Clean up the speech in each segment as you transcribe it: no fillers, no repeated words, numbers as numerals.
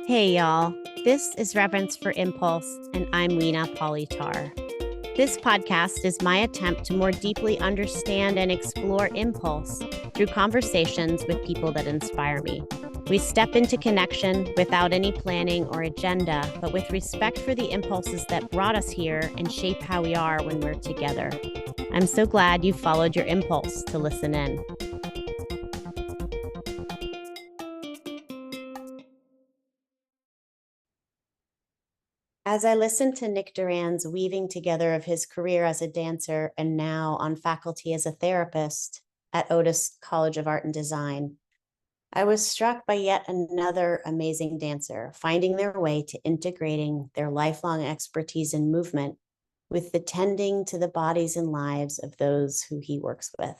Hey, y'all. This is Reverence for Impulse, and I'm Weena Pauly-Tarr. This podcast is my attempt to more deeply understand and explore impulse through conversations with people that inspire me. We step into connection without any planning or agenda, but with respect for the impulses that brought us here and shape how we are when we're together. I'm so glad you followed your impulse to listen in. As I listened to Nick Duran's weaving together of his career as a dancer and now on faculty as a therapist at Otis College of Art and Design, I was struck by yet another amazing dancer finding their way to integrating their lifelong expertise in movement with the tending to the bodies and lives of those who he works with.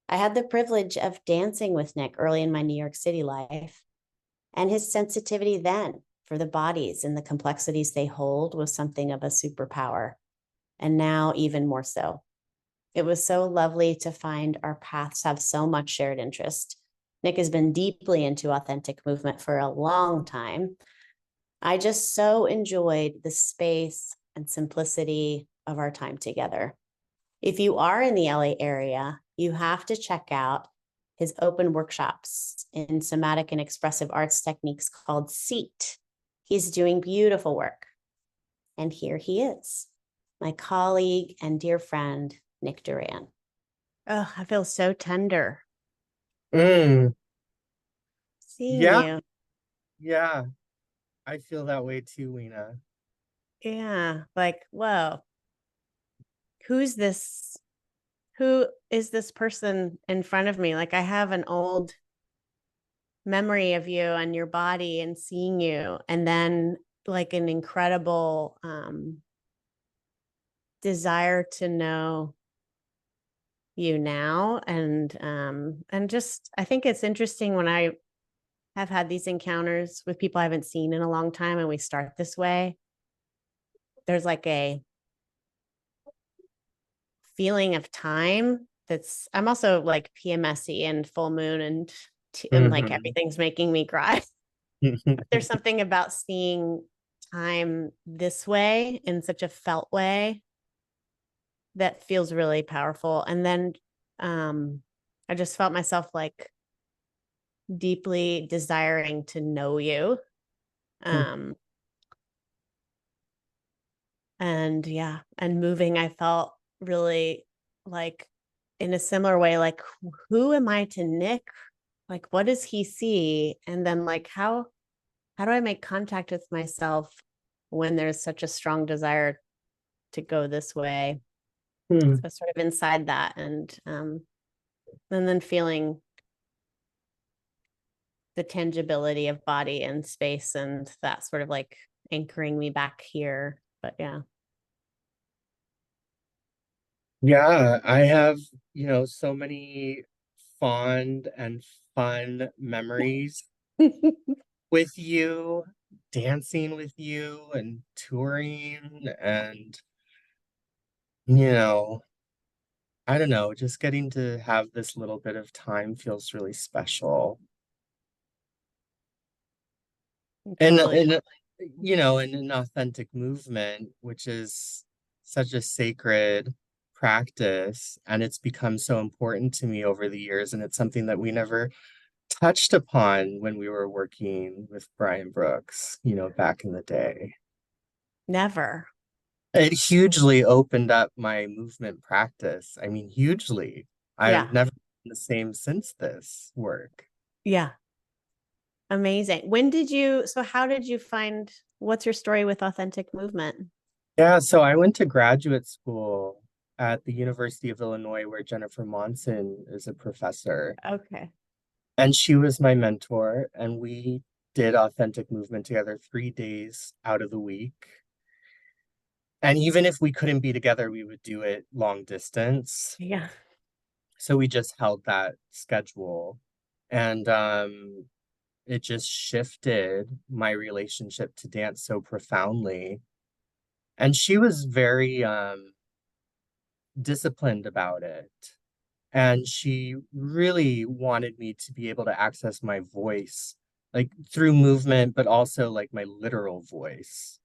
I had the privilege of dancing with Nick early in my New York City life, and his sensitivity then for the bodies and the complexities they hold was something of a superpower, and now even more so. It was so lovely to find our paths have so much shared interest. Nick has been deeply into authentic movement for a long time. I just so enjoyed the space and simplicity of our time together. If you are in the LA area, you have to check out his open workshops in somatic and expressive arts techniques called SEAT. He's doing beautiful work. And here he is, my colleague and dear friend, Nick Duran. Oh, I feel so tender Mm, seeing yeah, you. yeah. I feel that way too, Weena. Yeah, like, whoa, who's this? Who is this person in front of me? Like, I have an old memory of you and your body and seeing you, and then like an incredible desire to know you now, and just I think it's interesting when I have had these encounters with people I haven't seen in a long time and we start this way. There's like a feeling of time that's I'm also like PMSy and full moon and like Hmm. everything's making me cry. There's something about seeing time this way in such a felt way that feels really powerful. And then I just felt myself like deeply desiring to know you. Um, and yeah, and moving, I felt really like in a similar way, like, who am I to Nick? Like, what does he see? And then like, how do I make contact with myself when there's such a strong desire to go this way? So sort of inside that, and then feeling the tangibility of body and space, and that sort of like anchoring me back here. But yeah. Yeah, I have, so many fond and fun memories with you, dancing with you and touring and, you know, I don't know, just getting to have this little bit of time feels really special. And Totally. in an authentic movement, which is such a sacred practice, and it's become so important to me over the years, and it's something that we never touched upon when we were working with Brian Brooks, back in the day. Never. It hugely opened up my movement practice. I mean, hugely. I've Yeah. never been the same since this work. Yeah. Amazing. So how did you find, what's your story with authentic movement? Yeah, so I went to graduate school at the University of Illinois, where Jennifer Monson is a professor. Okay. And she was my mentor, and we did authentic movement together 3 days out of the week. And even if we couldn't be together, we would do it long distance. Yeah. So we just held that schedule. And it just shifted my relationship to dance so profoundly. And she was very disciplined about it. And she really wanted me to be able to access my voice like through movement, but also like my literal voice.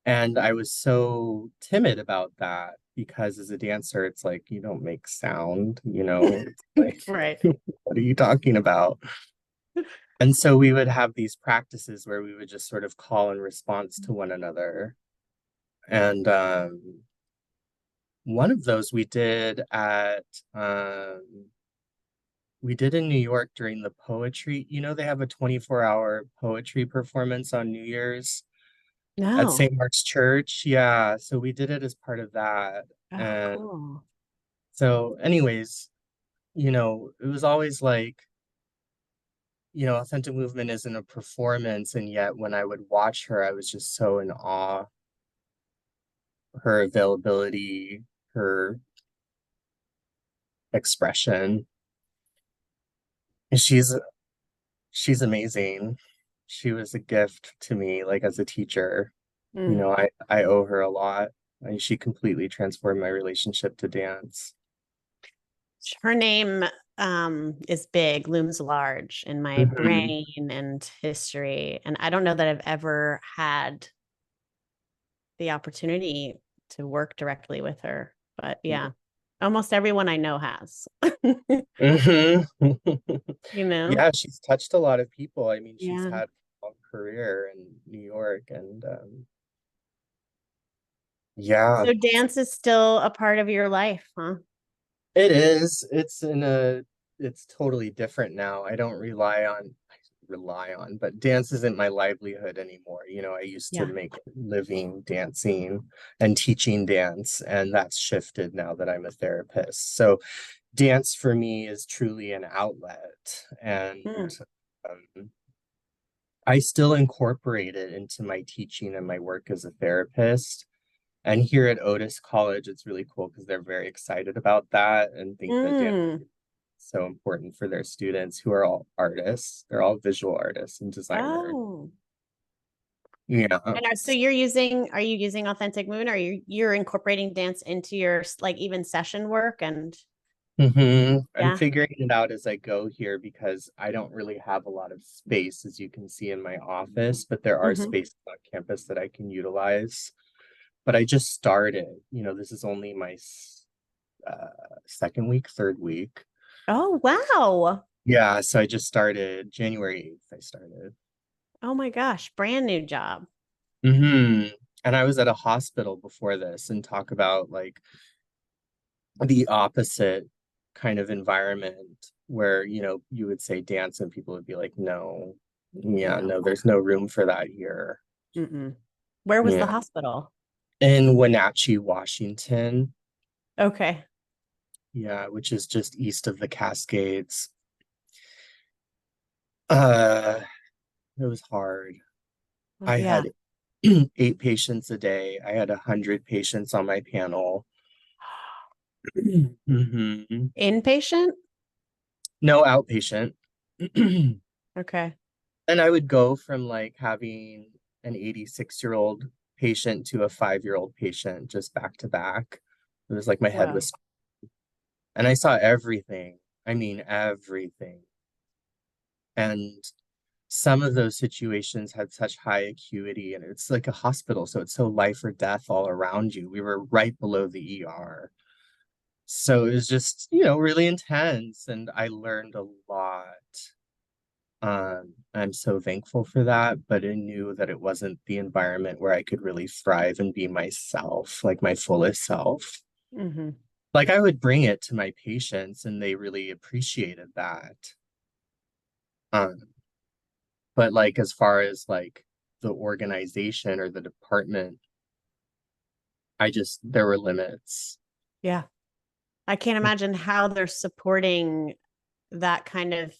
And I was so timid about that because as a dancer, it's like you don't make sound, it's like, Right. what are you talking about? And so we would have these practices where we would just sort of call in response to one another. And one of those um, we did in New York during the poetry. They have a 24-hour poetry performance on New Year's at No. St. Mark's Church. Yeah, so we did it as part of that. Oh, And cool. so, anyways, it was always like, authentic movement isn't a performance. And yet, when I would watch her, I was just so in awe. Her availability, her expression. And she's amazing. She was a gift to me, like as a teacher. Mm. I owe her a lot. And she completely transformed my relationship to dance. Her name is big, looms large in my Mhm. brain and history. And I don't know that I've ever had the opportunity to work directly with her. But yeah, almost everyone I know has. Mhm. You know? Yeah, she's touched a lot of people. I mean, she's Yeah. had a long career in New York, and yeah, So dance is still a part of your life, huh? it is. It's totally different now. I don't rely on, but dance isn't my livelihood anymore. I used to Yeah. make a living dancing and teaching dance, and that's shifted now that I'm a therapist. So dance for me is truly an outlet, and Mm. um, I still incorporate it into my teaching and my work as a therapist. And here at Otis College, it's really cool because they're very excited about that and think that dance Mm. is so important for their students who are all artists. They're all visual artists and designers. Oh. Yeah. So are you using authentic moon? Are you're incorporating dance into your like even session work and I'm yeah. figuring it out as I go here because I don't really have a lot of space, as you can see in my office, but there are Hmm. spaces on campus that I can utilize. But I just started, this is only my second week, third week. Oh, wow. Yeah, so I just started January 8th, I started. Oh my gosh, brand new job. hmm And I was at a hospital before this and talk about like the opposite kind of environment where, you would say dance and people would be like, no, yeah, No. no, there's no room for that here. Mm-mm. Where was the Yeah. hospital? In Wenatchee, Washington. Okay. Yeah, which is just east of the Cascades. Uh, it was hard. Well, I yeah. had 8 patients a day. I had 100 patients on my panel. hmm Inpatient? No outpatient. Okay. And I would go from like having an 86-year-old patient to a 5-year-old patient just back to back. It was like my head Wow. was, and I saw everything. I mean, everything. And some of those situations had such high acuity, and it's like a hospital. So it's so life or death all around you. We were right below the ER. So it was just, really intense. And I learned a lot. I'm so thankful for that, but I knew that it wasn't the environment where I could really thrive and be myself, like my fullest self. Hmm. Like I would bring it to my patients and they really appreciated that. Um, but like as far as like the organization or the department, there were limits. Yeah. I can't imagine how they're supporting that kind of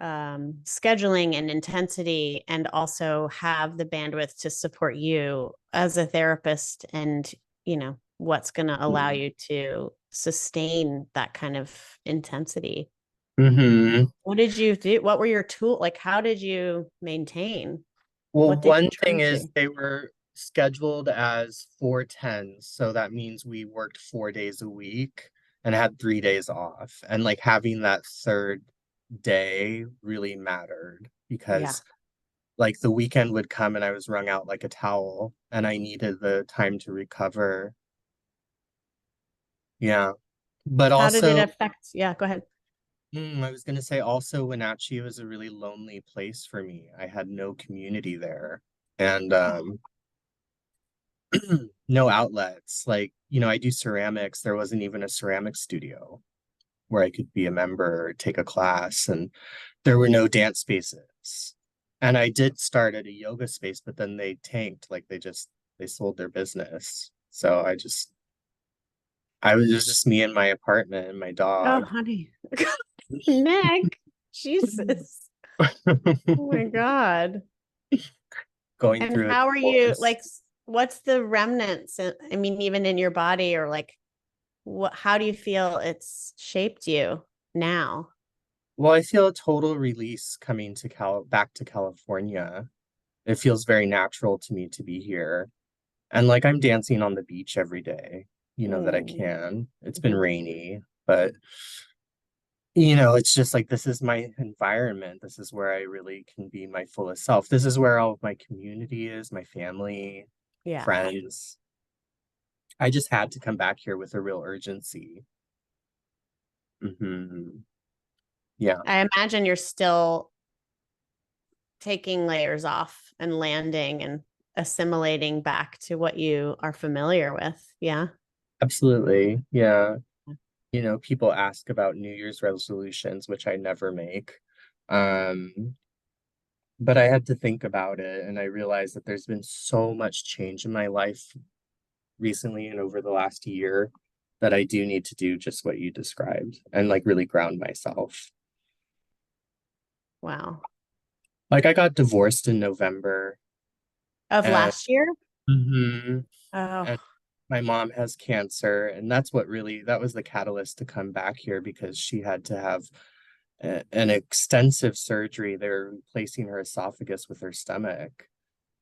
scheduling and intensity and also have the bandwidth to support you as a therapist and what's going to allow you to sustain that kind of intensity. hmm What did you do? What were your tool, like how did you maintain? Well, What did one you thing turn is to? they were scheduled as 4 10s, so that means we worked 4 days a week and had 3 days off. And like having that third day really mattered Yeah. because like the weekend would come and I was wrung out like a towel and I needed the time to recover. Yeah. But How did it also, affect? Yeah, go ahead. I was gonna say also Wenatchee was a really lonely place for me. I had no community there and Oh, no outlets. Like, I do ceramics. There wasn't even a ceramic studio where I could be a member or take a class, and there were no dance spaces. And I did start at a yoga space, but then they tanked, like they sold their business. So I was it was just me in my apartment and my oh, dog. honey. Nick, Jesus. Oh my God. Going And through a how are you divorce. like what's the remnants? I mean, even in your body or like how do you feel it's shaped you now? Well, I feel a total release coming to back to California. It feels very natural to me to be here. And like I'm dancing on the beach every day, that I Mm, can. It's been mhm. rainy, but it's just like this is my environment. This is where I really can be my fullest self. This is where all of my community is, my family, Yeah. friends. I just had to come back here with a real urgency. Yeah, I imagine you're still taking layers off and landing and assimilating back to what you are familiar with. Yeah. absolutely. Yeah. People ask about New Year's resolutions, which I never make. Um, but I had to think about it and I realized that there's been so much change in my life recently and over the last year that I do need to do just what you described and like really ground myself. Wow. Like I got divorced in November Of and last year? Mhm. Oh, and my mom has cancer and that was the catalyst to come back here because she had to have an extensive surgery. They're replacing her esophagus with her stomach.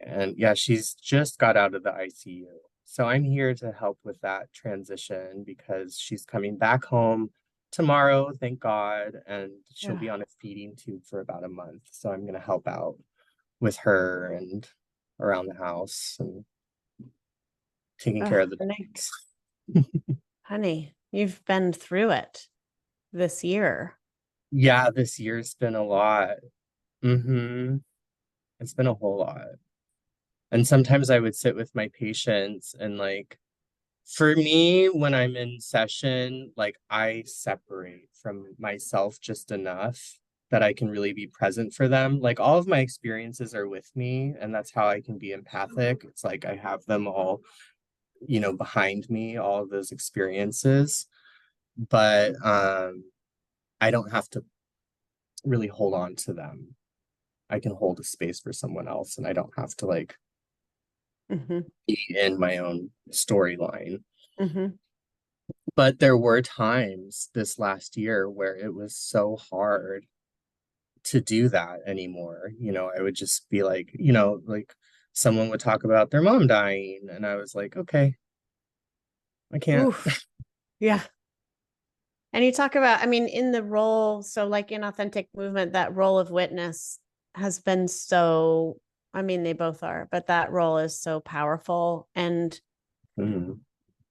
And yeah, she's just got out of the ICU. So I'm here to help with that transition because she's coming back home tomorrow, thank God, and she'll yeah. be on a feeding tube for about a month. So I'm going to help out with her and around the house and taking care Oh, of the Nick, dogs. honey, you've been through it this year. Yeah, this year's been a lot. hmm It's been a whole lot. And sometimes I would sit with my patients and like for me, when I'm in session, like I separate from myself just enough that I can really be present for them. Like all of my experiences are with me, and that's how I can be empathic. It's like I have them all, behind me, all of those experiences. But I don't have to really hold on to them. I can hold a space for someone else, and I don't have to like Hmm. be in my own storyline. Hmm. But there were times this last year where it was so hard to do that anymore. I would just be like, like someone would talk about their mom dying, and I was like, okay, I can't. Oof. Yeah. And you talk about, I mean, in the role, so like in authentic movement, that role of witness has been so, I mean, they both are, but that role is so powerful. And Mhm.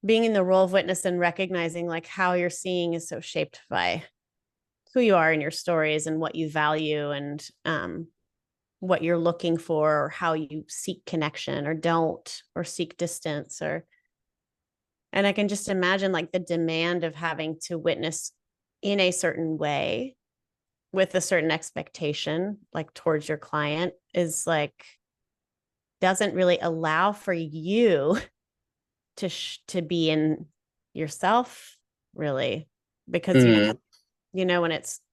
being in the role of witness and recognizing like how you're seeing is so shaped by who you are in your stories and what you value and what you're looking for or how you seek connection or don't or seek distance or and I can just imagine like the demand of having to witness in a certain way with a certain expectation like towards your client is like doesn't really allow for you to be in yourself really because Mm,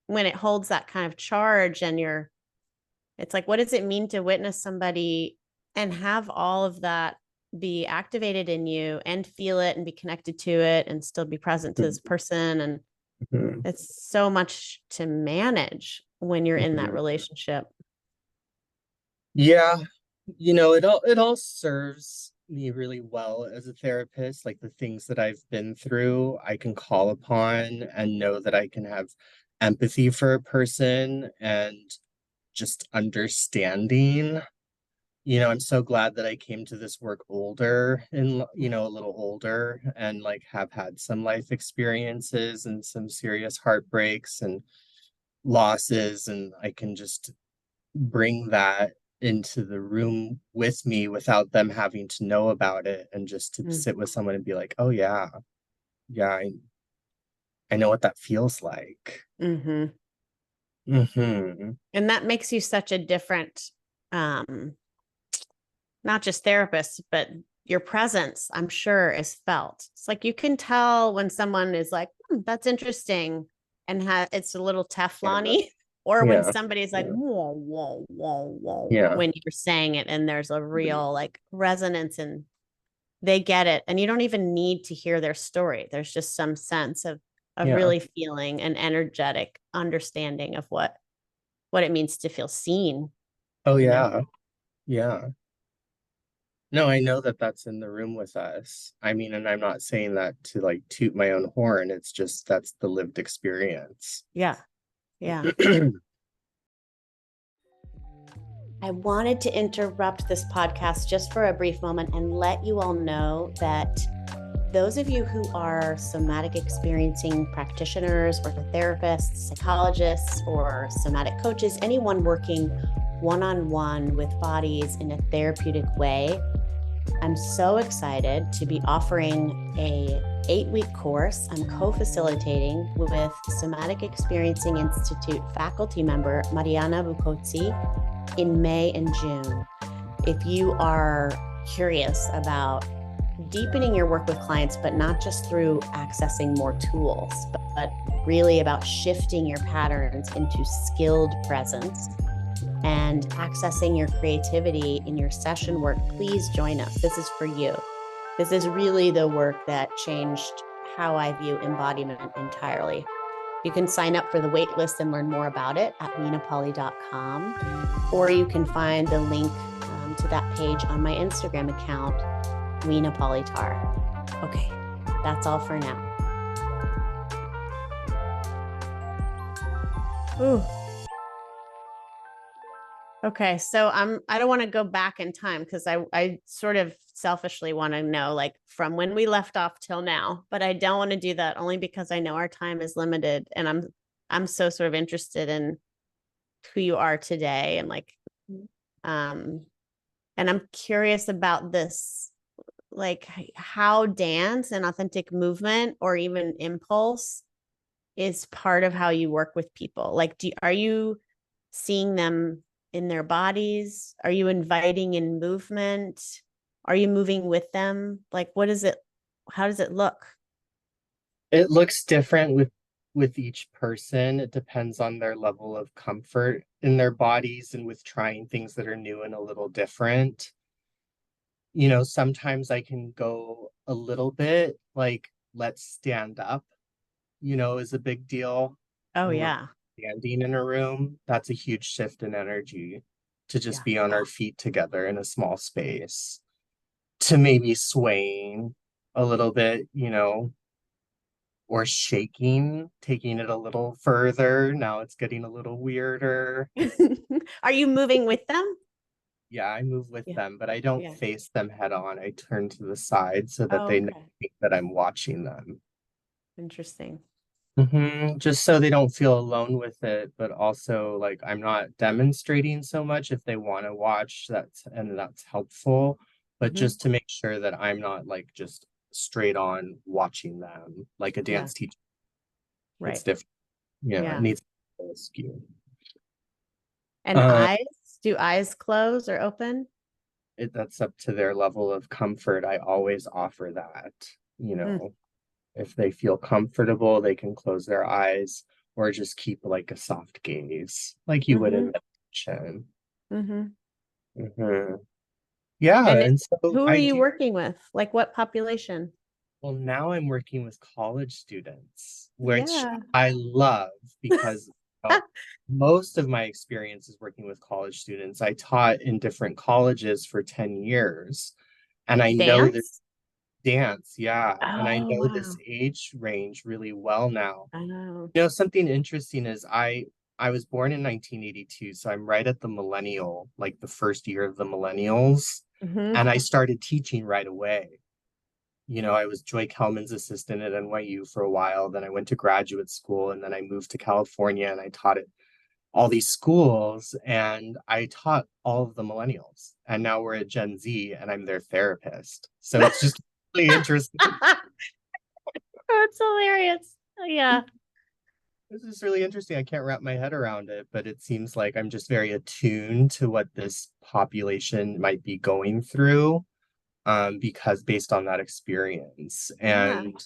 when it holds that kind of charge and you're it's like what does it mean to witness somebody and have all of that be activated in you and feel it and be connected to it and still be present to this person and mhm, it's so much to manage when you're in that mhm. relationship. Yeah, it all serves me really well as a therapist. Like the things that I've been through, I can call upon and know that I can have empathy for a person and just understanding. I'm so glad that I came to this work older and, a little older and like have had some life experiences and some serious heartbreaks and losses. And I can just bring that into the room with me without them having to know about it and just to Mm. sit with someone and be like, oh yeah, yeah, I know what that feels like. Mm-hmm. Hmm. And that makes you such a different, um, not just therapist, but your presence, I'm sure, is felt. It's like you can tell when someone is like, that's interesting, and it's a little Yeah. Teflon-y, or when Yeah. somebody's like, Yeah. whoa, whoa, whoa, whoa, Yeah. when you're saying it, and there's a real like resonance and they get it. And you don't even need to hear their story. There's just some sense of Yeah. really feeling an energetic understanding of what it means to feel seen, Oh you know? yeah. Yeah. No, I know that that's in the room with us. I mean, and I'm not saying that to like toot my own horn. It's just that's the lived experience. Yeah. Yeah. I wanted to interrupt this podcast just for a brief moment and let you all know that those of you who are somatic experiencing practitioners or therapists, psychologists, or somatic coaches, anyone working one-on-one with bodies in a therapeutic way, I'm so excited to be offering a 8-week course I'm co-facilitating with Somatic Experiencing Institute faculty member Mariana Bucozzi in May and June. If you are curious about deepening your work with clients, but not just through accessing more tools, but really about shifting your patterns into skilled presence and accessing your creativity in your session work, please join us. This is for you. This is really the work that changed how I view embodiment entirely. You can sign up for the waitlist and learn more about it at weenapauly.com, or you can find the link to that page on my Instagram account, Pauly-Tarr. Okay, that's all for now. Ooh. Okay, so I don't want to go back in time because I sort of selfishly want to know like from when we left off till now, but I don't want to do that only because I know our time is limited and I'm so sort of interested in who you are today and like um and I'm curious about this, like how dance and authentic movement or even impulse is part of how you work with people. Like are you seeing them in their bodies? Are you inviting in movement? Are you moving with them? Like what is it? How does it look? It looks different with each person. It depends on their level of comfort in their bodies and with trying things that are new and a little different. Sometimes I can go a little bit like, let's stand up, is a big deal Oh when we're yeah. standing in a room. That's a huge shift in energy to just Yeah. be on our feet together in a small space, to maybe swaying a little bit, or shaking, taking it a little further. Now it's getting a little weirder. Are you moving with them? Yeah, I move with Yeah. them, but I don't Yeah. face them head on. I turn to the side so that Oh, they okay. think that I'm watching them. Interesting. Just so they don't feel alone with it, but also like I'm not demonstrating so much. If they want to watch, that's helpful. But Hmm. just to make sure that I'm not like just straight on watching them like a Yeah. dance teacher. It's Right. different. It Yeah. needs a skew. And Uh, do eyes close or open? that's up to their level of comfort. I always offer that, you Mm, know, if they feel comfortable, they can close their eyes or just keep like a soft gaze, like you would mm-hmm, in meditation. mm-hmm. Yeah, And and so who are I you do. working with? Like what population? Well, now I'm working with college students, which Yeah. I love because most of my experience is working with college students. I taught in different colleges for 10 years, and I know that Dance? Dance, yeah. And I Oh, know this wow. age range really well now. Oh. You know, something interesting is I was born in 1982, so I'm right at the millennial, like the first year of the millennials, Hmm. and I started teaching right away. You know, I was Joy Kelman's assistant at NYU for a while, then I went to graduate school, and then I moved to California and I taught at all these schools, and I taught all of the millennials. And now we're at Gen Z and I'm their therapist. So it's just really interesting. That's hilarious. Yeah. This is really interesting. I can't wrap my head around it, but it seems like I'm just very attuned to what this population might be going through, because based on that experience. Yeah. And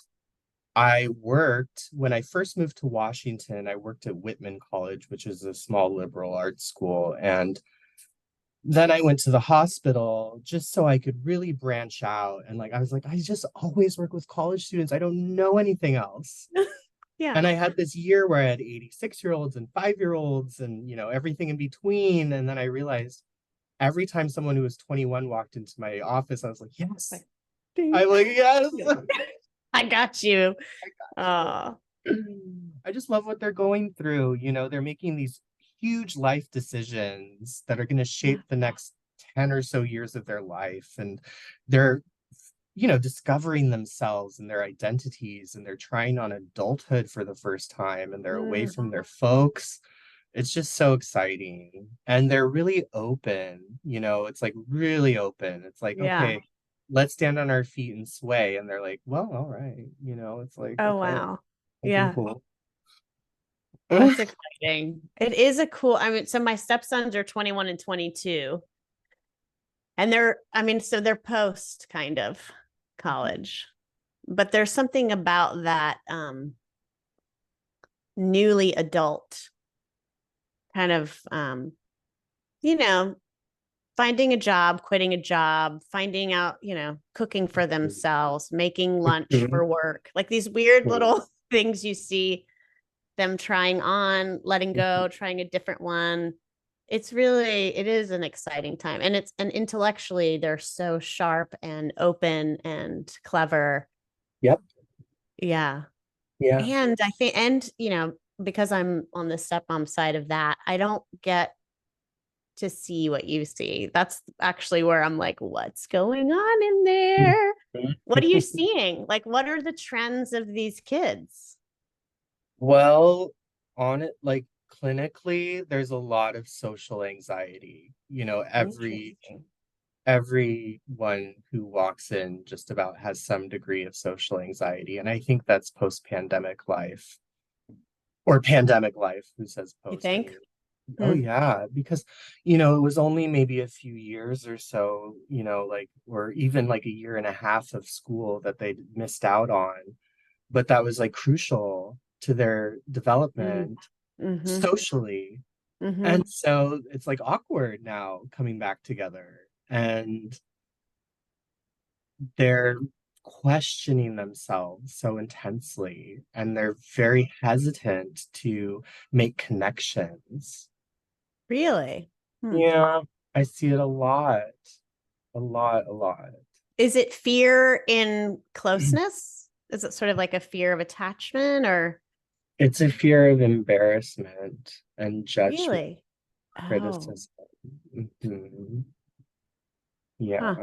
I worked, when I first moved to Washington, I worked at Whitman College, which is a small liberal arts school. And then I went to the hospital just so I could really branch out. And like, I was like, I just always work with college students. I don't know anything else. Yeah. And I had this year where I had 86-year-olds and 5-year-olds and, you know, everything in between. And then I realized every time someone who was 21 walked into my office, I was like, yes. Like, ding. I'm like, yes. I got you. I got Oh, you. I just love what they're going through. You know, they're making these huge life decisions that are going to yeah. shape the next 10 or so years of their life. And they're, you know, discovering themselves and their identities, and they're trying on adulthood for the first time, and they're away Mm, from their folks. It's just so exciting. And they're really open, you know, it's like really open. It's like, yeah. okay, let's stand on our feet and sway. And they're like, well, all right, you know, it's like, Oh, okay, wow. something Yeah. cool. That's exciting. It is a cool, I mean, so my stepsons are 21 and 22, and I mean, so they're post kind of college, but there's something about that newly adult kind of you know, finding a job, quitting a job, finding out, cooking for themselves, making lunch for work, like these weird little things you see them trying on, letting go, trying a different one. It is an exciting time. And intellectually, they're so sharp and open and clever. Yep. Yeah. Yeah. And I think, because I'm on the stepmom side of that, I don't get to see what you see. That's actually where I'm like, what's going on in there? What are you seeing? Like, what are the trends of these kids? Well, on it, like clinically, there's a lot of social anxiety. You know, Interesting. everyone who walks in just about has some degree of social anxiety. And I think that's post-pandemic life, or pandemic life. Who says You post? I think? mean, oh Hmm. yeah, because you know, it was only maybe a few years or so, you know, like, or even like a year and a half of school that they missed out on, but that was like crucial to their Mm. development Mm-hmm. socially. Mm-hmm. And so it's like awkward now coming back together, and they're questioning themselves so intensely, and they're very hesitant to make connections. Really? Hmm. Yeah, I see it a lot, a lot, a lot. Is it fear in closeness? Is it sort of like a fear of attachment or It's a fear of embarrassment and judgment, really? Oh, criticism. Mhm. huh. Yeah,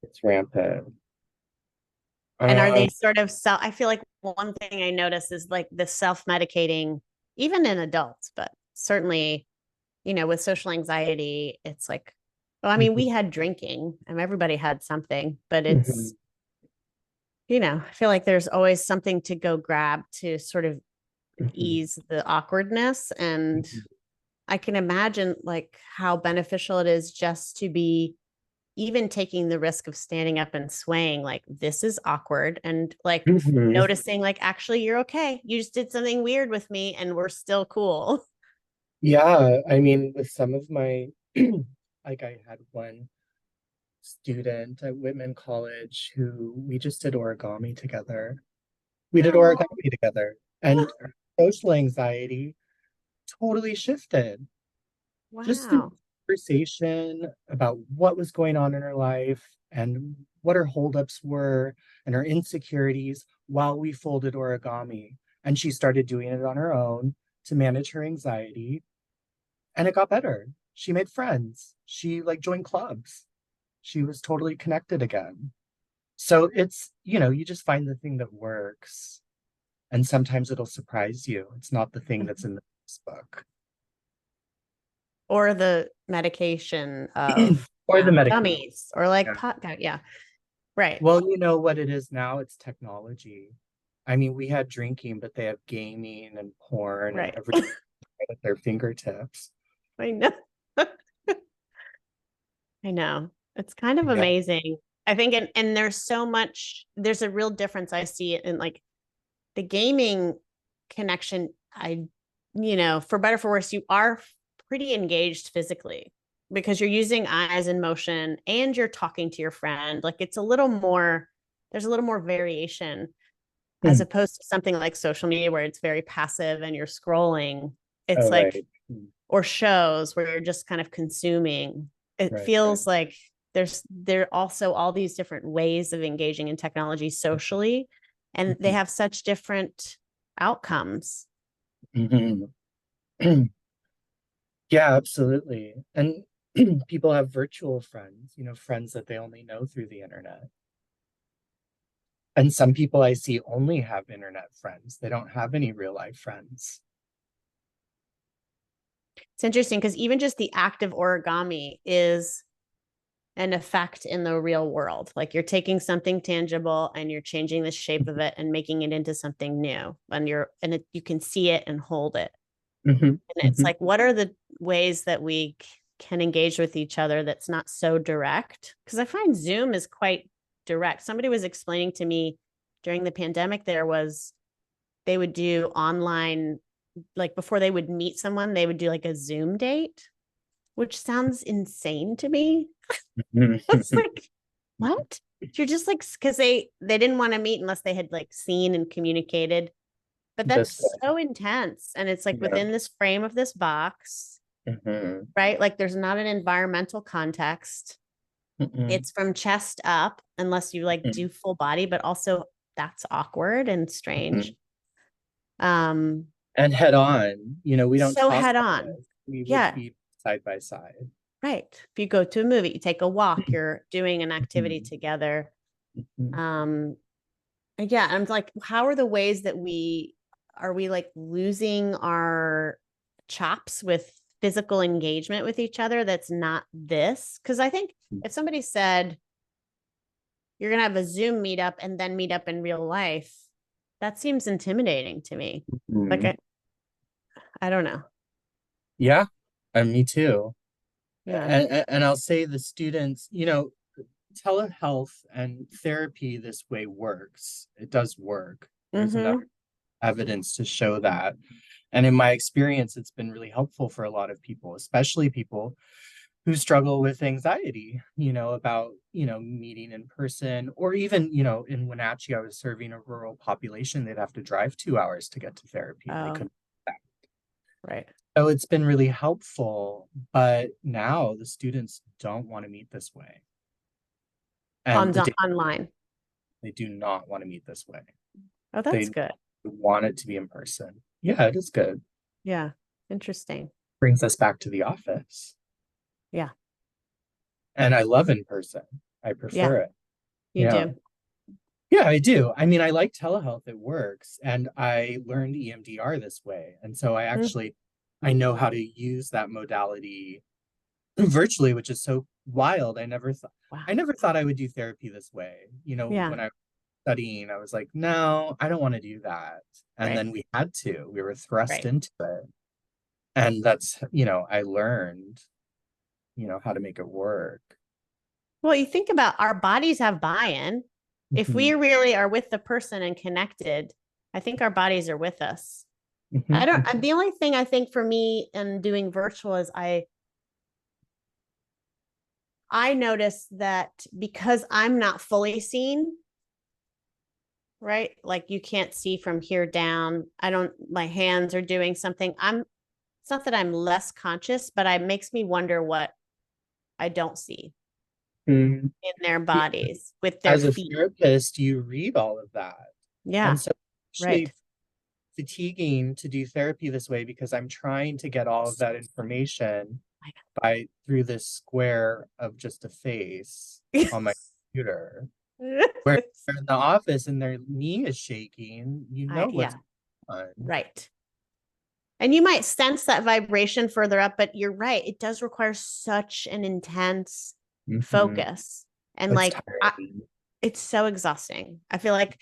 it's rampant. And are Um, they sort of I feel like one thing I notice is like the self-medicating, even in adults, but certainly, with social anxiety, it's like, well, I mean, we mhm, had drinking and everybody had something, but mhm, I feel like there's always something to go grab to sort of mhm, ease the awkwardness. And I can imagine like how beneficial it is just to be even taking the risk of standing up and swaying, like, this is awkward, and like mhm. noticing, like, actually, you're okay. You just did something weird with me and we're still cool. Yeah, I mean, with some of my, like, I had one student at Whitman College who we just did origami together. We did Oh, origami together, and her social anxiety totally shifted just through wow. conversation about what was going on in her life and what her holdups were and her insecurities while we folded origami. And she started doing it on her own to manage her anxiety. And it got better. She made friends. She like joined clubs. She was totally connected again. So it's, you just find the thing that works. And sometimes it'll surprise you. It's not the thing that's in the book. Or the medication of Or the medication. gummies or like Yeah. pot. Yeah. Right. Well, you know what it is now? It's technology. I mean, we had drinking, but they have gaming and porn and Right. everything at their fingertips. I know. I know. It's kind of Yeah. amazing. I think, and there's a real difference I see in like the gaming connection. For better or for worse, you are pretty engaged physically because you're using eyes in motion and you're talking to your friend. Like there's a little more variation as Hmm. opposed to something like social media where it's very passive and you're scrolling. It's Oh, like, right. or shows where you're just kind of consuming. It Right. feels like there are also all these different ways of engaging in technology socially, and they have such different outcomes. Mhm. Yeah, absolutely. And people have virtual friends, friends that they only know through the internet. And some people I see only have internet friends. They don't have any real life friends. It's interesting because even just the act of origami is an effect in the real world. Like you're taking something tangible and you're changing the shape of it and making it into something new. You can see it and hold it. Mm-hmm. And it's Mm-hmm. like, what are the ways that we can engage with each other that's not so direct? Because I find Zoom is quite direct. Somebody was explaining to me during the pandemic, they would do online, like before they would meet someone, they would do like a Zoom date, which sounds insane to me. It's like, what? You're just like, because they didn't want to meet unless they had like seen and communicated. But This that's way. so intense. And it's like Yeah. within this frame of this box, Mm-hmm. right? Like there's not an environmental context. Mm-mm. It's from chest up, unless you like Mm-mm. do full body, but also that's awkward and Mm-mm. strange. Um, And head on, we don't so talk head about on. this. We would Yeah. be side by side. Right. If you go to a movie, you take a walk, you're doing an activity Mhm. together. Mhm. Um, yeah, I'm like, how are the ways that we like losing our chops with physical engagement with each other that's not this? Because I think if somebody said you're gonna have a Zoom meetup and then meet up in real life, that seems intimidating to me. Like Mhm. I don't know. Yeah, and me too. Yeah. And I'll say the students, telehealth and therapy this way works. It does work. There's enough Mm-hmm. evidence to show that. And in my experience, it's been really helpful for a lot of people, especially people who struggle with anxiety, about, meeting in person, or even, in Wenatchee, I was serving a rural population. They'd have to drive 2 hours to get to therapy. They Oh, couldn't. right. So it's been really helpful, but now the students don't want to meet this way. And Online. they do not want to meet this way. Oh, that's They good. want it to be in person. Yeah, it is good. Yeah. Interesting. Brings us back to the office. Yeah. And I love in person. I Yeah. prefer it. You Yeah. do. Yeah, I do. I mean, I like telehealth. It works. And I learned EMDR this way. And so Mm. I know how to use that modality virtually, which is so wild. Wow. I never thought I would do therapy this way. Yeah. When I was studying, I was like, no, I don't want to do that. And Right. then we had to. We were thrust Right. into it. And that's, I learned, how to make it work. Well, you think about our bodies have buy-in. If we Mhm. really are with the person and connected, I think our bodies are with us. Mhm. The only thing I think for me in doing virtual is I notice that because I'm not fully seen, right? Like you can't see from here down. My hands are doing something. It's not that I'm less conscious, but it makes me wonder what I don't see Mm. in their Yeah, bodies with their as a feet. therapist, you read all of that. And Yeah, so right. actually fatiguing to do therapy this way because I'm trying to get all of that information by through this square of just a face on my computer. Where they're in the office and their knee is shaking, you know what's Yeah, going on. right. And you might sense that vibration further up, but you're right. It does require such an intense Mhm. focus. And It's like, tiring. it's so exhausting. I feel like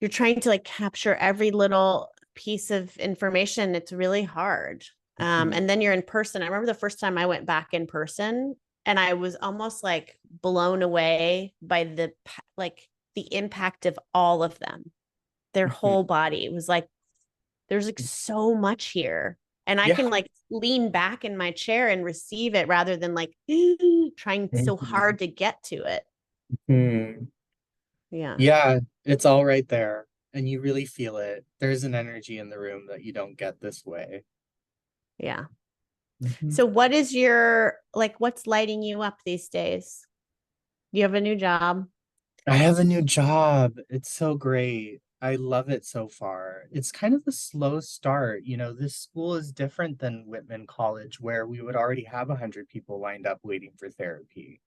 you're trying to like capture every little piece of information. It's really hard. Mhm. And then you're in person. I remember the first time I went back in person and I was almost like blown away by like the impact of all of them, their Mhm. whole body. It was like, there's like so much here. And I Yeah. can like lean back in my chair and receive it rather than like trying so Mhm. hard to get to it. Mhm. Yeah. Yeah, it's all right there. And you really feel it. There's an energy in the room that you don't get this way. Yeah. Mhm. So what is your like what's lighting you up these days? You have a new job. I have a new job. It's so great. I love it so far. It's kind of a slow start. This school is different than Whitman College, where we would already have 100 people lined up waiting for therapy.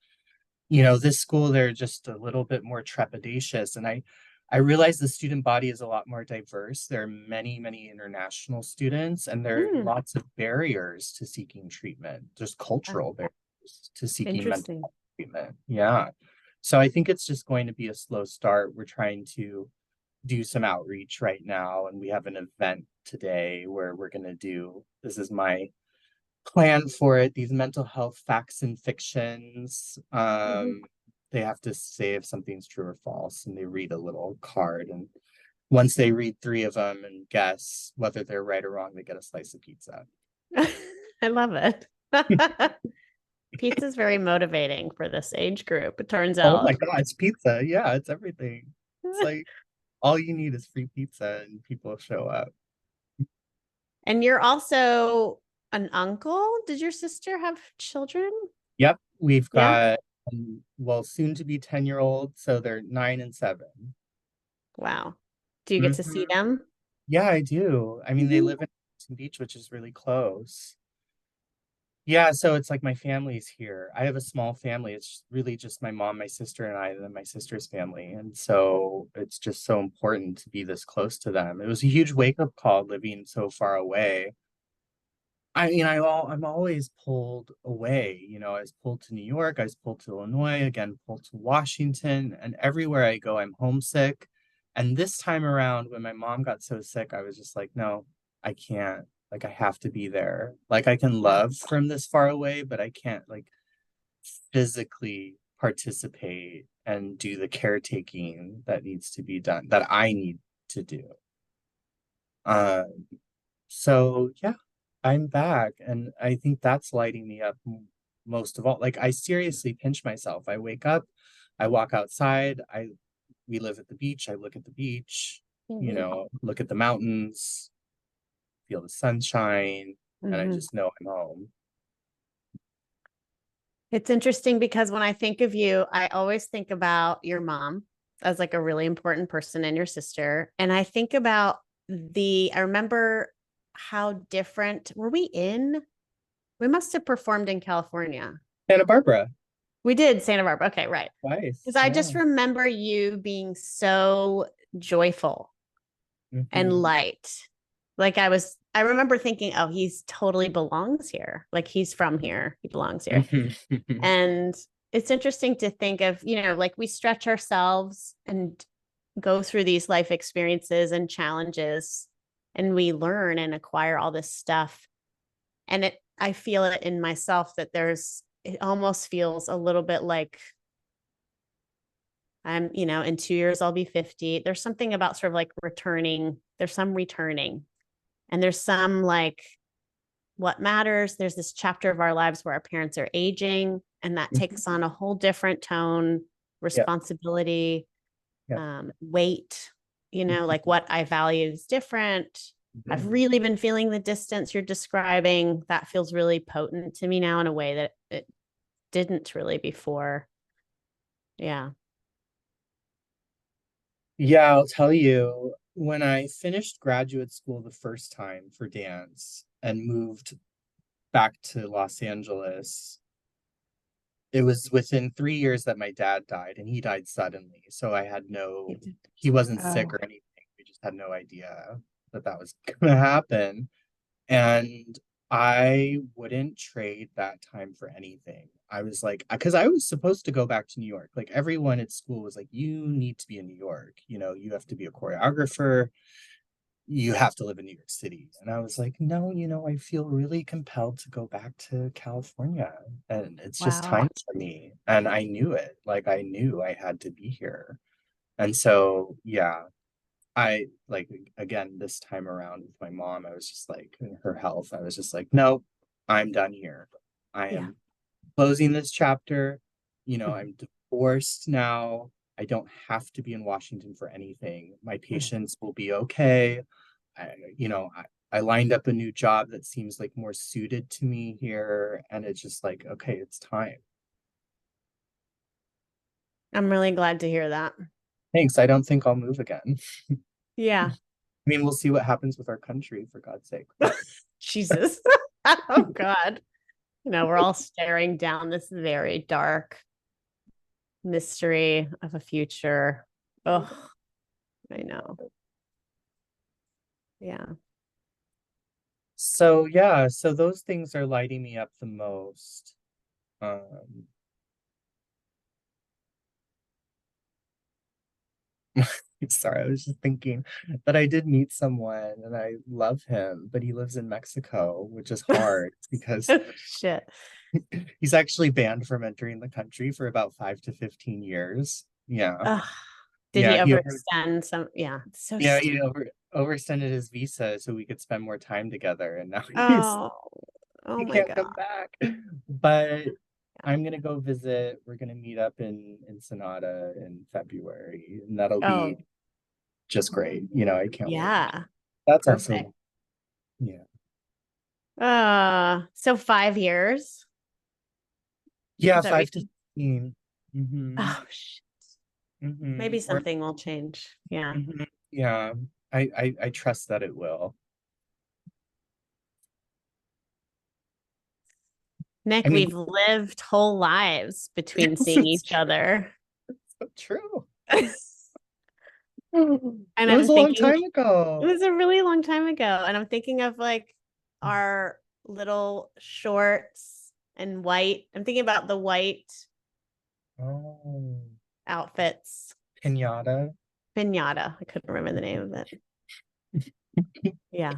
This school, they're just a little bit more trepidatious. And I realize the student body is a lot more diverse. There are many, many international students, and there are Hmm. lots of barriers to seeking treatment, just Oh, cultural barriers to seeking mental interesting. health treatment. Yeah. So I think it's just going to be a slow start. We're trying to do some outreach right now, and we have an event today where we're going to do this is my plan for it, these mental health facts and fictions. Mhm. They have to say if something's true or false, and they read a little card. And once they read three of them and guess whether they're right or wrong, they get a slice of pizza. I love it. Pizza is very motivating for this age group, it turns Oh my out. God, it's pizza. Yeah, it's everything. It's like all you need is free pizza and people show up. And you're also an uncle. Did your sister have children? Yep, we've Yeah. got, well, soon to be 10-year-old, so they're 9 and 7. Wow. Do you get to see Mhm. them? Yeah, I do. I mean, they Mhm. live in Huntington Beach, which is really close. Yeah, so it's like my family's here. I have a small family. It's really just my mom, my sister, and I, and then my sister's family. And so it's just so important to be this close to them. It was a huge wake-up call living so far away. I'm always pulled away. I was pulled to New York, I was pulled to Illinois, again pulled to Washington, and everywhere I go, I'm homesick. And this time around, when my mom got so sick, I was just like, no, I can't. Like, I have to be there. Like, I can Yeah. love from this far away, but I can't like physically participate and do the caretaking that needs to be done, that I need to do. Uh, so yeah, I'm back, and I think that's lighting me up most of all. Like I seriously pinch myself. I wake up, I walk outside, I we live at the beach, I look at the beach, Mhm. look at the mountains, feel the sunshine, and I Mhm. just know I'm home. It's interesting because when I think of you, I always think about your mom as like a really important person and your sister. And I think about I remember how different were we in? We must have performed in California. Santa Barbara, We did Santa Barbara. Okay, right. Because twice, I yeah. just remember you being so joyful and Hmm. light. I remember thinking, oh, he's totally belongs here. Like he's from here. He belongs here. Hmm. And it's interesting to think of, like we stretch ourselves and go through these life experiences and challenges and we learn and acquire all this stuff. And I feel it in myself that it almost feels a little bit like in 2 years, I'll be 50. There's something about sort of like returning. There's some returning and there's some like what matters. There's this chapter of our lives where our parents are aging, and that takes on a whole different tone, Yeah, responsibility, yeah. weight, like what I value is different. I've Mhm. really been feeling the distance you're describing. That feels really potent to me now in a way that it didn't really before. Yeah. Yeah, I'll tell you, when I finished graduate school the first time for dance and moved back to Los Angeles, it was within 3 years that my dad died, and he died suddenly. So I had no, he wasn't sick Oh, or anything. We just had no idea that that was going to happen. And I wouldn't trade that time for anything. I was like, because I was supposed to go back to New York. Like everyone at school was like, you need to be in New York. You know, you have to be a choreographer. You have to live in New York City. And I was like, no, I feel really compelled to go back to California. And it's just wow. time for me. And I knew it. Like I knew I had to be here. And so, yeah, I like again this time around with my mom, I was just like in her health, I was just like, nope, I'm done here. I Yeah. am closing this chapter. Mhm. I'm divorced now. I don't have to be in Washington for anything. My Mhm. patients will be okay. I lined up a new job that seems like more suited to me here. And it's just like, okay, it's time. I'm really glad to hear that. Thanks. I don't think I'll move again. Yeah. I mean, we'll see what happens with our country, for God's sake. But Jesus. Oh God. We're all staring down this very dark mystery of a future. Oh, I know. Yeah. so yeah, so those things are lighting me up the most. Um, sorry, I was just thinking that I did meet someone and I love him, but he lives in Mexico, which is hard because Oh shit. he's actually banned from entering the country for about 5 to 15 years. Yeah. Ugh. Did he Yeah, overextend some? Yeah. It's so yeah, stupid. overextended his visa so we could spend more time together, and now Oh, oh he my can't God. come back. But I'm gonna go visit. We're gonna meet up in Sonata in February, and that'll be Oh, just great. I can't wait. yeah. That's Perfect. also, yeah. So 5 years. Yeah, Is that what you five to think? 15. Mm-hmm. Oh, Mm-hmm. maybe Or something will change. Yeah. mhm. Yeah. I trust that it will. I Nick, mean, we've lived whole lives between yes, seeing it's each other. so true. And It was I'm a long thinking time it ago. was a really long time ago. And I'm thinking of like our little shorts and white. I'm thinking about the white Oh, outfits. pinata. Pinata. I couldn't remember the name of it. Yeah.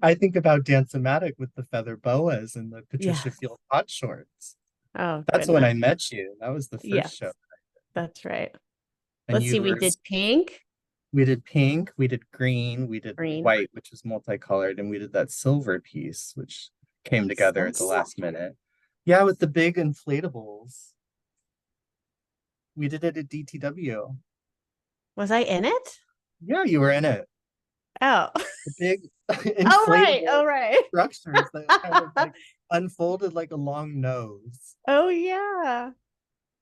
I think about Dance-O-Matic with the feather boas and the Yeah. Patricia Field hot shorts. Oh, That's when goodness. I met you. That was the Yes, first show. that's right. And Let's see. you We were, did pink, we did pink, we did green, we did green. white, which was multicolored, and we did that silver piece, which came together So at the last minute. Yeah, with the big inflatables. We did it at DTW. was I in it? Yeah, you were in it. Oh, The big oh right, inflatable oh right. structures that kind of like unfolded like a long nose. Oh yeah.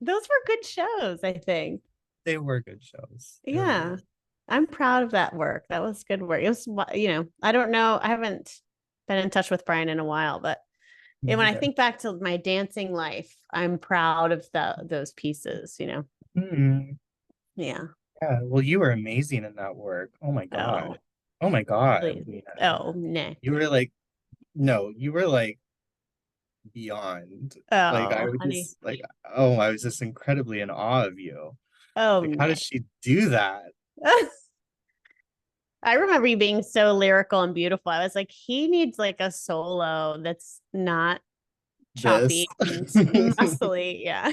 Those were good shows, I think. They were good shows. They really Yeah. were. I'm proud of that work. That was good work. It was, I don't know. I haven't been in touch with Brian in a while, but Me when I neither. think back to my dancing life, I'm proud of those pieces. Hmm. Yeah. Yeah, well, you were amazing in that work. Oh my Oh, God. Oh my God, please. Lena. Oh, You Nick. were like, no, you were like beyond. Like I Oh, was honey. just like, oh, I was just incredibly in awe of you. Oh, Like, how does Nick. she do that? I remember you being so lyrical and beautiful. I was like, he needs like a solo that's not This. choppy and muscly. Yeah.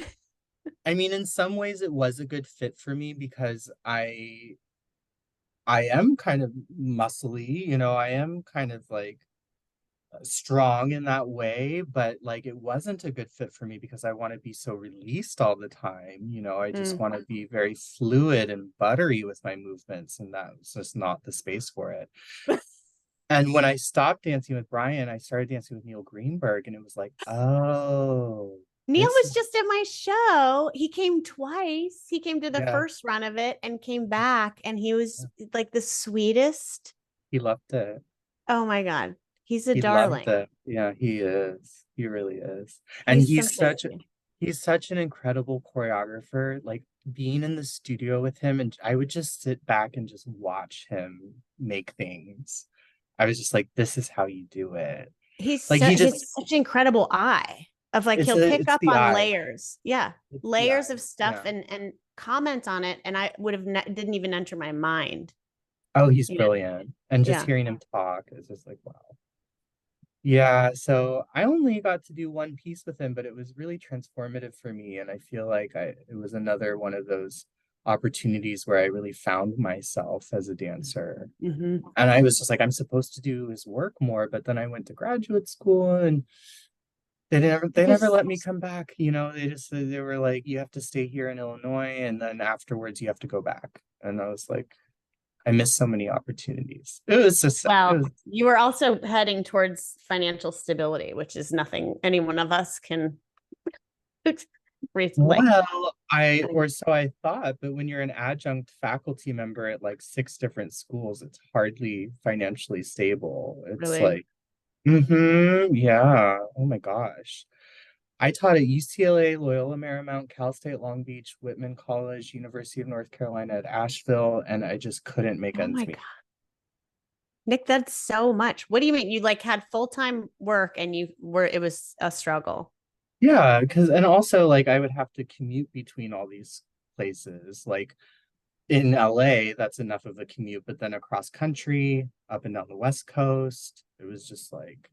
I mean, in some ways it was a good fit for me because I am kind of muscly, I am kind of like strong in that way, but like it wasn't a good fit for me because I want to be so released all the time. I just Mm. want to be very fluid and buttery with my movements, and that was just not the space for it. And when I stopped dancing with Brian, I started dancing with Neil Greenberg, and it was like, oh, Neil this was is, just at my show. He came twice. He came to the yeah, first run of it and came back, and he was like the sweetest. he loved it. Oh my God. He's a He loved darling. it. Yeah, he is. He really is. And He's simply sweet. he's such an incredible choreographer. Like being in the studio with him, and I would just sit back and just watch him make things. I was just like, this is how you do it. Like he He has just such an incredible eye of like he'll pick it's up the on eye. layers. Yeah. It's the Layers eye. of stuff Yeah. and comment on it. And I would have didn't even enter my mind. Oh, he's You know? brilliant. And just Yeah. hearing him talk is just like, wow. Yeah, so I only got to do one piece with him, but it was really transformative for me. And I feel like it was another one of those opportunities where I really found myself as a dancer. Hmm. And I was just like, I'm supposed to do his work more, but then I went to graduate school and It they never was let me come back. You know, they were like, you have to stay here in Illinois, and then afterwards you have to go back. And I was like, I missed so many opportunities. It was just it well, was you were also heading towards financial stability, which is nothing any one of us can like. well, or so I thought, but when you're an adjunct faculty member at like six different schools, it's hardly financially stable. It's Really. like, yeah. Oh my gosh. I taught at UCLA, Loyola Marymount, Cal State Long Beach, Whitman College, University of North Carolina at Asheville, and I just couldn't make Oh ends my meet. God. Nick, that's so much. What do you mean? You like had full-time work and it was a struggle. Yeah, because and also like I would have to commute between all these places. Like in LA, that's enough of a commute, but then across country, up and down the West Coast, it was just like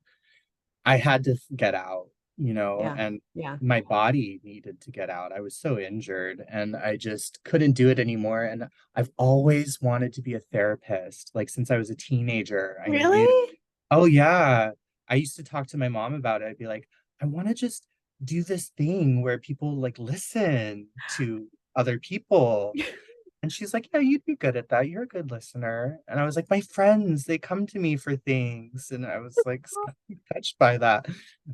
I had to get out, Yeah. and Yeah. my body needed to get out. I was so injured and I just couldn't do it anymore. And I've always wanted to be a therapist. Like since I was a teenager, I knew, Really? oh yeah. I used to talk to my mom about it. I'd be like, I want to just do this thing where people like listen to other people. And she's like, yeah, you'd be good at that. You're a good listener. And I was like, my friends, they come to me for things. And I was like touched by that.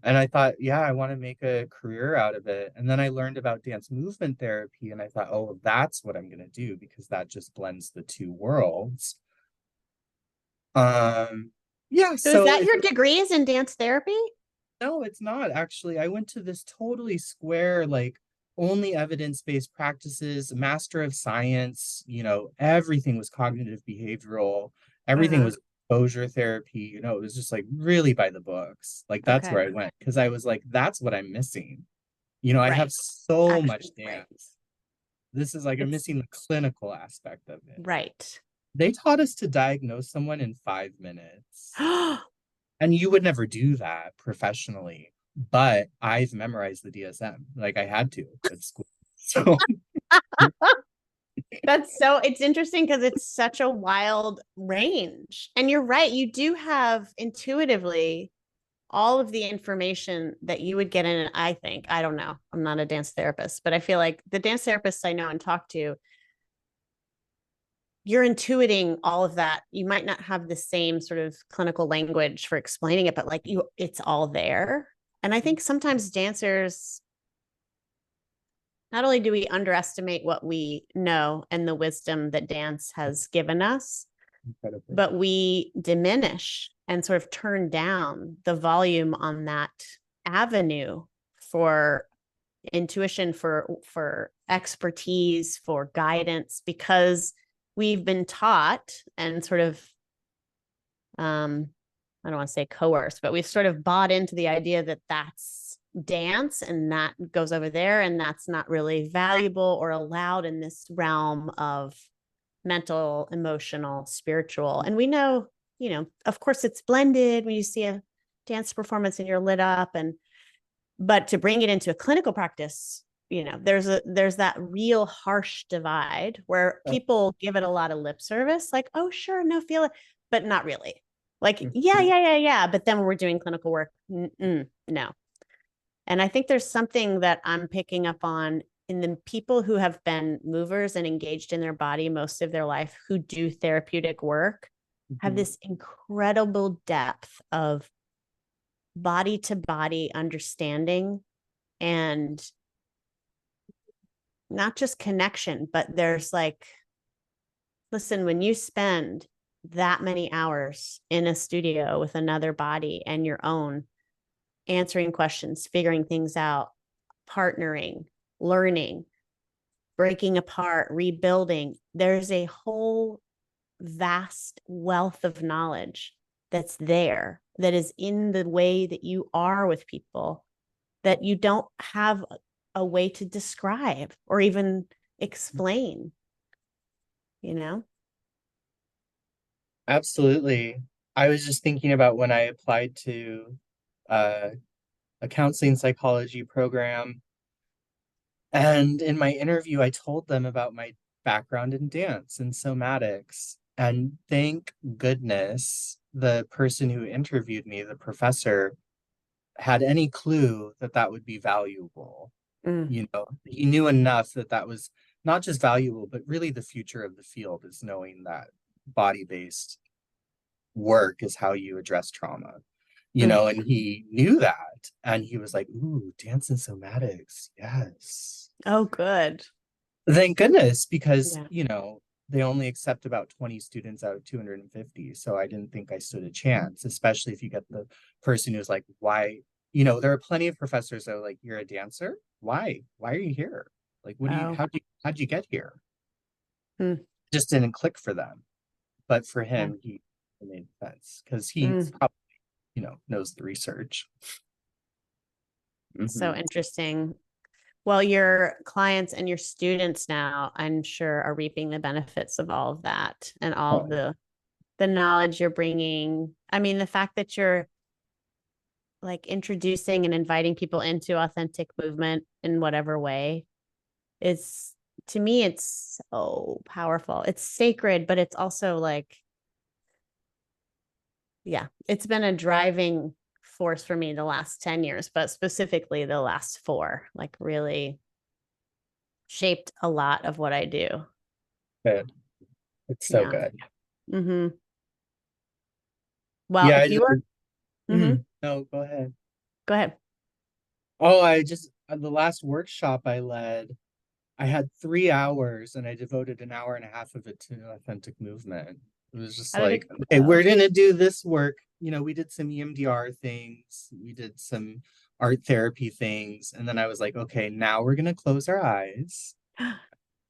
And I thought, yeah, I want to make a career out of it. And then I learned about dance movement therapy. And I thought, oh, that's what I'm going to do because that just blends the two worlds. Um, yeah, So is so that if your degree is in dance therapy? no, it's not actually. I went to this totally square, like only evidence-based practices, master of science, everything was cognitive behavioral, everything Uh-huh. was exposure therapy, it was just like really by the books. Like that's where Okay. I went because I was like, that's what I'm missing. I have Right. so much Actually, right. dance. This is like I'm It's missing the clinical aspect of it. right. They taught us to diagnose someone in 5 minutes. And you would never do that professionally, but I've memorized the DSM. Like I had to at school. So It's interesting because it's such a wild range. And you're right, you do have intuitively all of the information that you would get in it. I think, I don't know, I'm not a dance therapist, but I feel like the dance therapists I know and talk to, you're intuiting all of that. You might not have the same sort of clinical language for explaining it, but like it's all there. And I think sometimes dancers, not only do we underestimate what we know and the wisdom that dance has given us, incredibly. but we diminish and sort of turn down the volume on that avenue for intuition, for expertise, for guidance, because we've been taught and sort of I don't want to say coerced, but we've sort of bought into the idea that that's dance and that goes over there and that's not really valuable or allowed in this realm of mental, emotional, spiritual. And we know, of course it's blended when you see a dance performance and you're lit up but to bring it into a clinical practice, there's that real harsh divide where people give it a lot of lip service, like, oh, sure, no, feel it, but not really. Like, yeah, Mhm. yeah, yeah, yeah. But then when we're doing clinical work, no. And I think there's something that I'm picking up on in the people who have been movers and engaged in their body most of their life who do therapeutic work. have Mhm. this incredible depth of body to body understanding and not just connection, but there's like, listen, when you spend that many hours in a studio with another body and your own, answering questions, figuring things out, partnering, learning, breaking apart, rebuilding, there's a whole vast wealth of knowledge that's there, that is in the way that you are with people, that you don't have a way to describe or even explain, you know? Absolutely. I was just thinking about when I applied to uh, a counseling psychology program. And in my interview, I told them about my background in dance and somatics. And thank goodness the person who interviewed me, the professor, had any clue that that would be valuable. Mm. You know, he knew enough that that was not just valuable, but really the future of the field is knowing that body-based work is how you address trauma. You Mm. know, and he knew that. And he was like, ooh, dance and somatics. Yes. Oh, good. Thank goodness, because, Yeah. you know, they only accept about 20 students out of 250. So I didn't think I stood a chance, especially if you get the person who's like, why? You know, there are plenty of professors that are like, you're a dancer? Why? Why are you here? Like, what do you, Oh. how'd you get here? Mm. Just didn't click for them. But for Yeah. him, it made sense because he Mm. probably, you know, knows the research. So Mhm. interesting. Well, your clients and your students now, I'm sure, are reaping the benefits of all of that and all of Oh, the knowledge you're bringing. I mean, the fact that you're like introducing and inviting people into authentic movement in whatever way is, to me, it's so powerful. It's sacred, but it's also like, yeah, it's been a driving force for me the last 10 years, but specifically the last four, like really shaped a lot of what I do. good. It's so Yeah. good. Mm-hmm. Well, Yeah, if you were, mm-hmm, no, go ahead. go ahead. Oh, I just, the last workshop I led, I had 3 hours and I devoted an hour and a half of it to authentic movement. It was just How did like, it okay, we're go? gonna do this work. You know, we did some EMDR things, we did some art therapy things, and then I was like, okay, now we're gonna close our eyes,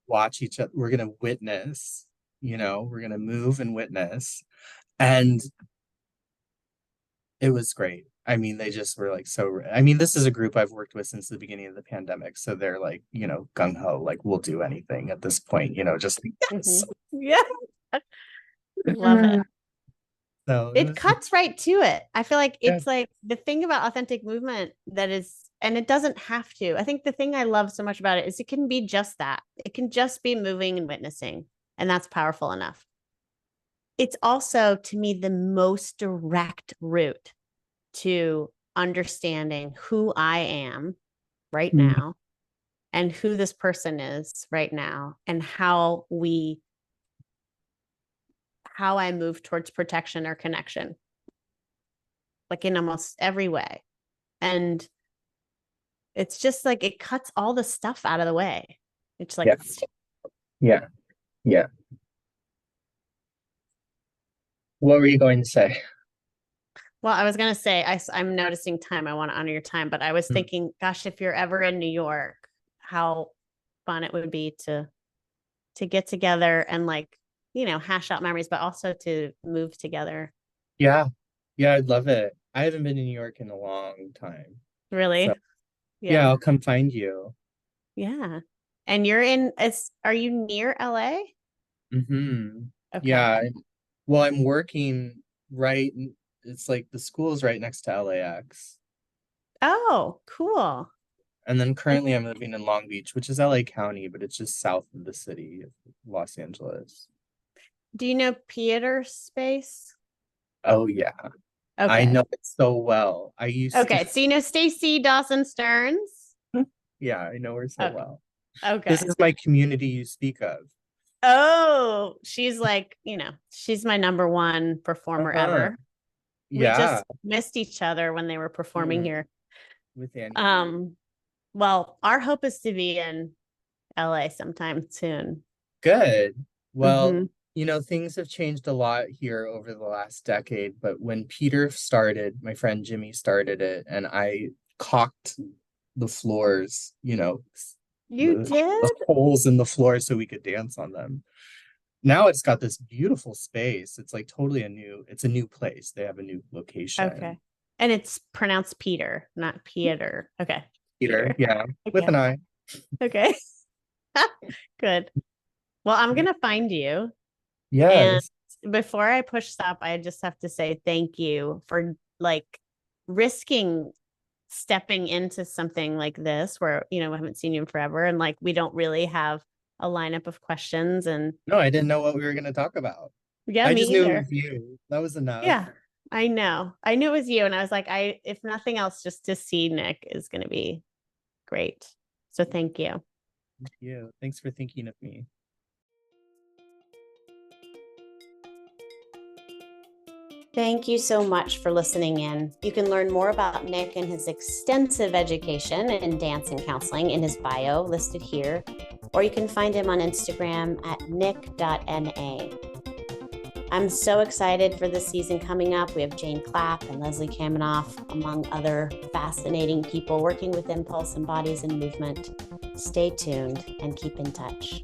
watch each other, we're gonna witness, you know, we're gonna move and witness. And it was great. I mean, they just were like so. I mean, this is a group I've worked with since the beginning of the pandemic. So they're like, you know, gung ho, like we'll do anything at this point, you know, just like, Mm-hmm. yes. Yeah. Love it. So it It was, cuts right to it. I feel like yeah, it's like the thing about authentic movement that is, and it doesn't have to. I think the thing I love so much about it is it can be just that. It can just be moving and witnessing, and that's powerful enough. It's also, to me, the most direct route to understanding who I am right mm, now and who this person is right now and how I move towards protection or connection, like in almost every way. And it's just like it cuts all the stuff out of the way. It's like, yeah, yeah, yeah. What were you going to say? well, I was going to say, I'm noticing time. I want to honor your time, but I was Mm. thinking, gosh, if you're ever in New York, how fun it would be to get together and like, hash out memories, but also to move together. Yeah, yeah, I'd love it. I haven't been in New York in a long time. So Really? yeah, Yeah. I'll come find you. Yeah. And are you near LA? Mm-hmm. Okay. Yeah. Well, I'm working right, it's like the school's right next to LAX. Oh, cool. And then currently I'm living in Long Beach, which is LA County, but it's just south of the city of Los Angeles. Do you know Peter Space? Oh yeah. I Okay. know it so well. I used to Okay. So you know Stacy Dawson Stearns? yeah, I know her so Okay. well. This Okay. is my community you speak of. Oh, she's like, she's my number one performer Uh-huh. ever. We Yeah. just missed each other when they were performing Mm, here. with Annie B. Um, well, our hope is to be in LA sometime soon. Good. Well, Hmm. things have changed a lot here over the last decade, but when Peter started, my friend Jimmy started it, and I caulked the floors, You the did? holes in the floor so we could dance on them. Now it's got this beautiful space. It's like totally it's a new place. They have a new Okay. location. And it's pronounced Peter, not Peter. Okay. Peter, Peter. yeah, with Okay. an I. Okay. Good. Well, I'm going to find you. And Yes. before I push stop, I just have to say thank you for like risking stepping into something like this where, we haven't seen you in forever and like we don't really have a lineup of questions. And No, I didn't know what we were going to talk about. yeah, I me just knew it was either. you. That was enough. Yeah, I know. I knew it was you. And I was like, if nothing else, just to see Nick is going to be great. So thank you. Thank you. Thanks for thinking of me. Thank you so much for listening in. You can learn more about Nick and his extensive education in dance and counseling in his bio listed here, or you can find him on Instagram at nick.na. I'm so excited for this season coming up. We have Jane Clapp and Leslie Kamenoff, among other fascinating people working with impulse and bodies and movement. Stay tuned and keep in touch.